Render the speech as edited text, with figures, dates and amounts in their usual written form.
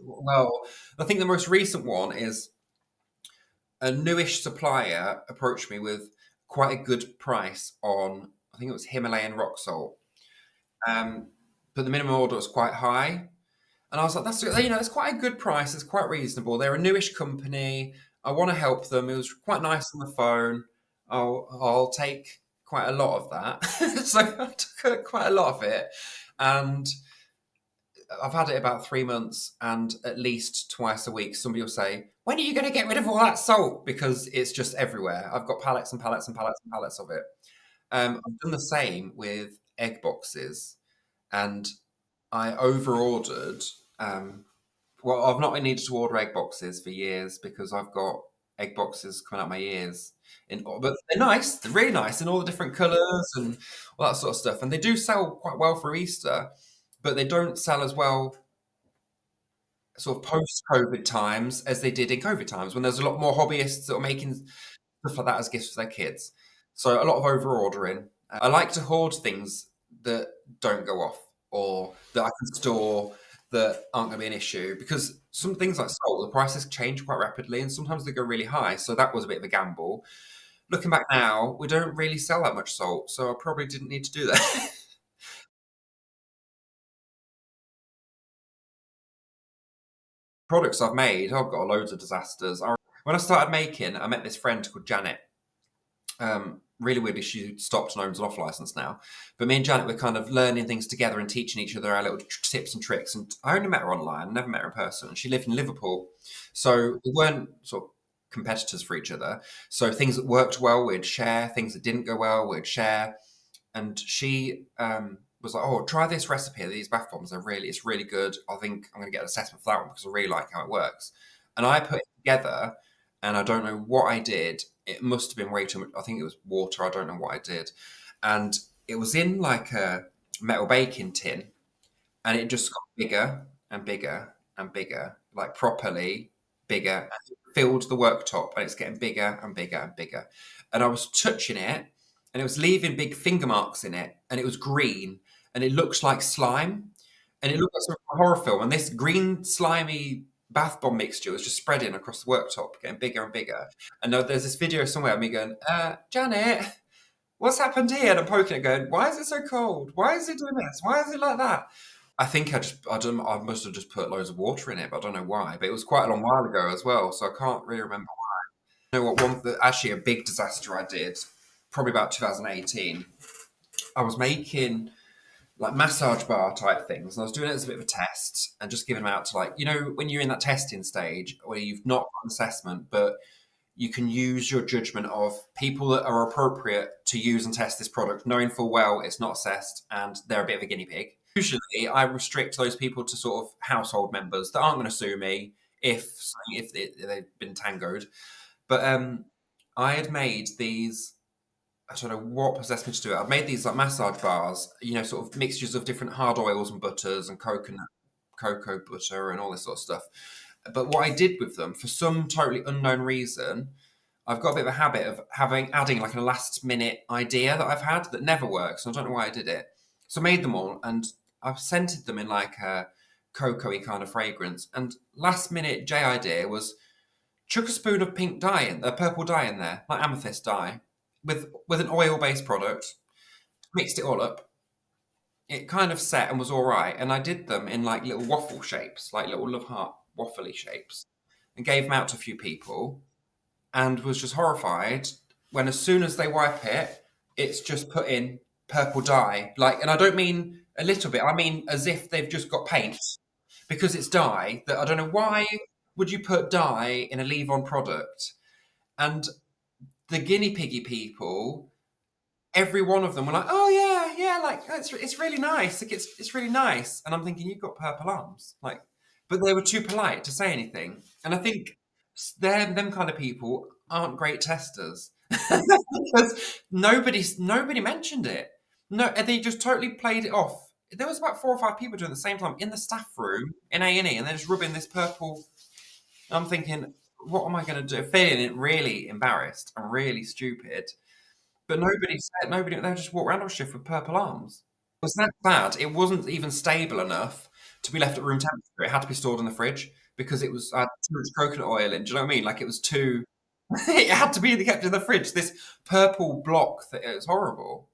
Well, I think the most recent one is a newish supplier approached me with quite a good price on, I think it was Himalayan rock salt. Um, but the minimum order was quite high. And I was like, it's quite a good price. It's quite reasonable. They're a newish company. I want to help them. It was quite nice on the phone. I'll take quite a lot of that. So I took quite a lot of it. And I've had it about 3 months, and at least twice a week, somebody will say, "When are you going to get rid of all that salt?" Because it's just everywhere. I've got pallets and pallets and pallets and pallets of it. I've done the same with egg boxes, and I over-ordered. Well, I've not needed to order egg boxes for years because I've got egg boxes coming out my ears. But they're nice. They're really nice in all the different colours and all that sort of stuff. And they do sell quite well for Easter, but they don't sell as well sort of post-COVID times as they did in COVID times when there's a lot more hobbyists that are making stuff like that as gifts for their kids. So a lot of over-ordering. I like to hoard things that don't go off or that I can store that aren't going to be an issue because some things like salt, the prices change quite rapidly and sometimes they go really high. So that was a bit of a gamble. Looking back now, we don't really sell that much salt, so I probably didn't need to do that. Products I've made, I've got loads of disasters. When I started making, I met this friend called Janet. Really weirdly, she stopped and owns an off license now. But me and Janet were kind of learning things together and teaching each other our little tips and tricks. And I only met her online, never met her in person. She lived in Liverpool. So we weren't sort of competitors for each other. So things that worked well, we'd share. Things that didn't go well, we'd share. And she was like, "Oh, try this recipe. These bath bombs it's really good. I think I'm going to get an assessment for that one because I really like how it works." And I put it together, and I don't know what I did. It must have been way too much. I think it was water. I don't know what I did, and it was in like a metal baking tin, and it just got bigger and bigger and bigger, like properly bigger. And it filled the worktop, and it's getting bigger and bigger and bigger. And I was touching it, and it was leaving big finger marks in it, and it was green, and it looks like slime, and it looked like some horror film. And this green slimy bath bomb mixture was just spreading across the worktop, getting bigger and bigger. And there's this video somewhere of me going, "Janet, what's happened here?" And I'm poking it, going, "Why is it so cold? Why is it doing this? Why is it like that?" I think I must have just put loads of water in it, but I don't know why. But it was quite a long while ago as well, so I can't really remember. You know what? Actually, a big disaster I did, probably about 2018. I was making like massage bar type things, and I was doing it as a bit of a test and just giving them out to, like, when you're in that testing stage where you've not got an assessment, but you can use your judgment of people that are appropriate to use and test this product, knowing full well it's not assessed and they're a bit of a guinea pig. Usually, I restrict those people to sort of household members that aren't going to sue me if they've been tangoed. But I had made these. I don't know what possessed me to do it. I've made these like massage bars, sort of mixtures of different hard oils and butters and cocoa butter and all this sort of stuff. But what I did with them, for some totally unknown reason, I've got a bit of a habit of adding like a last minute idea that I've had that never works. And I don't know why I did it. So I made them all, and I've scented them in like a cocoa-y kind of fragrance. And last minute J idea was chuck a spoon of pink dye purple dye in there, like amethyst dye, with an oil-based product. Mixed it all up. It kind of set and was all right. And I did them in like little waffle shapes, like little love heart waffly shapes, and gave them out to a few people. And was just horrified when, as soon as they wipe it, it's just put in purple dye. Like, and I don't mean a little bit. I mean as if they've just got paint, because it's dye that I don't know why would you put dye in a leave-on product. And the guinea piggy people, every one of them were like, "Oh yeah, yeah, like it's really nice. Like it's really nice." And I'm thinking, "You've got purple arms," like, but they were too polite to say anything. And I think them kind of people aren't great testers because nobody mentioned it. No, and they just totally played it off. There was about 4 or 5 people doing it at the same time in the staff room in A&E, and they're just rubbing this purple. I'm thinking, what am I going to do? Feeling really embarrassed and really stupid. But nobody said, nobody, they just walked around on shift with purple arms. It was that bad. It wasn't even stable enough to be left at room temperature. It had to be stored in the fridge because it was had too much coconut oil in. Do you know what I mean? Like it was too. It had to be kept in the fridge. This purple block that it was horrible.